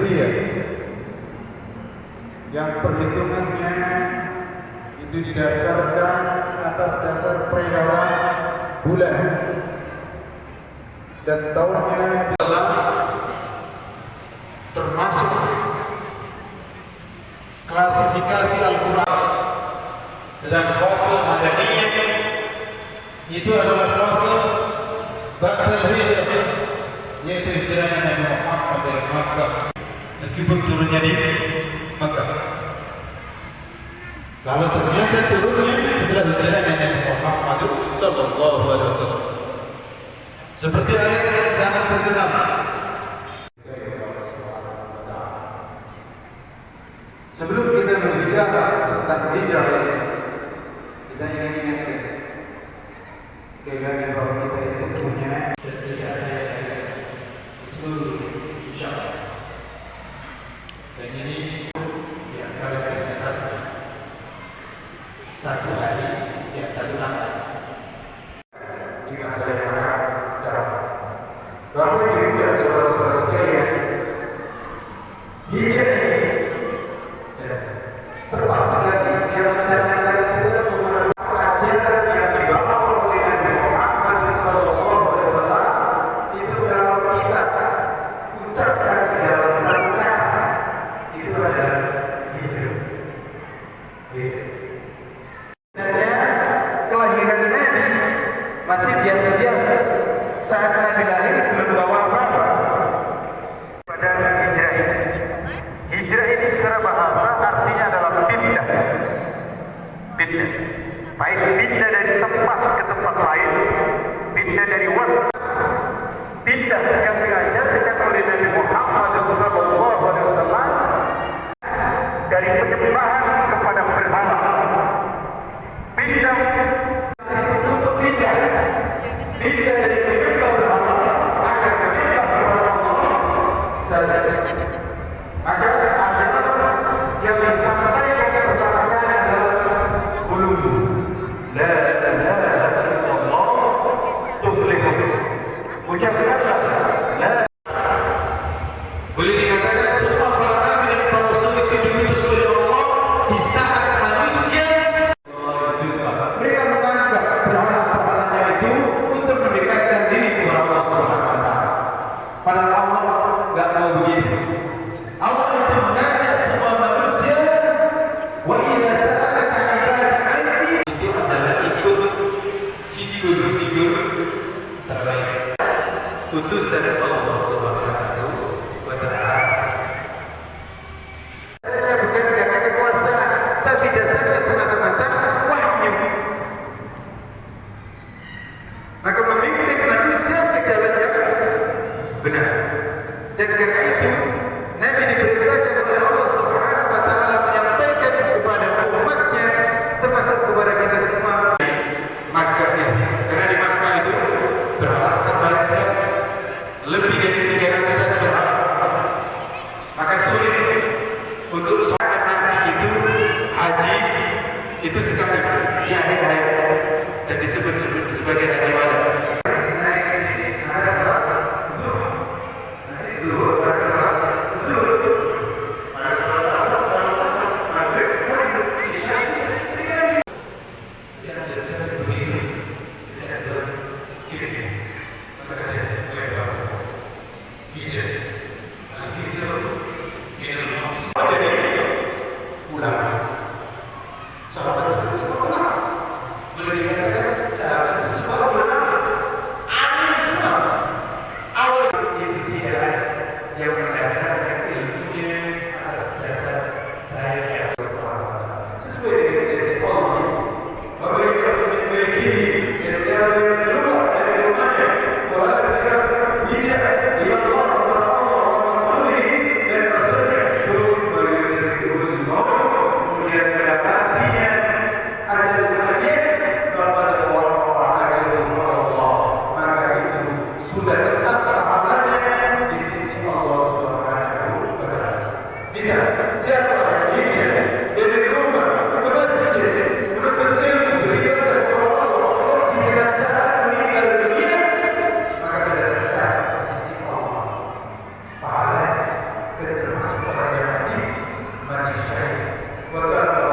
Hijriyah, yang perhitungannya itu didasarkan atas dasar peredaran bulan dan tahunnya dalam termasuk klasifikasi Al-Quran. Sedang fase Madaniyah itu adalah fase Ba'dal Hijrah, yaitu hijrahnya Nabi Muhammad dari Makkah, meskipun turunnya di Makkah. Kalau ternyata turunnya setelah hijrahnya Nabi Muhammad sallallahu alaihi wasallam, seperti ayat yang sangat terkenal, sebelum kita berbicara tentang hijrah ini, kita ingin ingatkan sekali lagi bahwa kita itu punya dan tidak ada yang bisa seluruh insyaallah. Dan ini di antara kita satu hari, ya satu tanggal di masa yang akan datang. Bapak Ibu dan saudara-saudara sekalian, hijrah ini tepat sekali yang mencanangkan kita kepada ajaran yang dibawa oleh Nabi Muhammad SAW. Itu kalau kita ucapkan dalam satu kata, itu adalah hijrah. Kelahiran Nabi masih biasa-biasa. Saat Nabi lahir belum bawa apa-apa. Pada hijrah ini, hijrah ini secara bahasa artinya adalah pindah. Pindah. Baik pindah dari tempat ke tempat lain, pindah dari waktu, pindah yang diajarkan oleh Nabi Muhammad SAW dari penyembahan kepada berhala. Pindah untuk pindah dari penyembah berhala agar menyembah kepada Allah. Maka adalah yang disampaikan pertama kali adalah qul la ilaha illallah tuflihun. Ucapkanlah la. Boleh dikatakan semua para nabi dan para rasul itu diutus oleh Allah di saat manusia mereka menganggap berhala-berhalanya itu untuk mendekatkan diri kepada Allah Subhanahu wa taala. Padahal Allah enggak mau begitu. Allah itu mengajak semua manusia, wa idza sa'alaka 'ibadi 'anni, itu adalah ikut figur terbaik utusan Allah Subhanahu wa taala. Bukan karena kekuasaan, tapi dasarnya semata-mata wahyu. Maka memimpin manusia ke jalan yang benar. Dan karena itu Nabi diperintahkan oleh Allah Subhanahu wa taala menyampaikan kepada umatnya, termasuk kepada kita semua, Makkah ini. Karena di Makkah itu berhala sangat banyak sekali, lebih dari 300-an berhala. Maka sulit untuk sholat Nabi itu haji itu sekali di akhir hayat dan disebut sebagai haji wada. Siapa termasuk orang yang mati syahid. Wa kana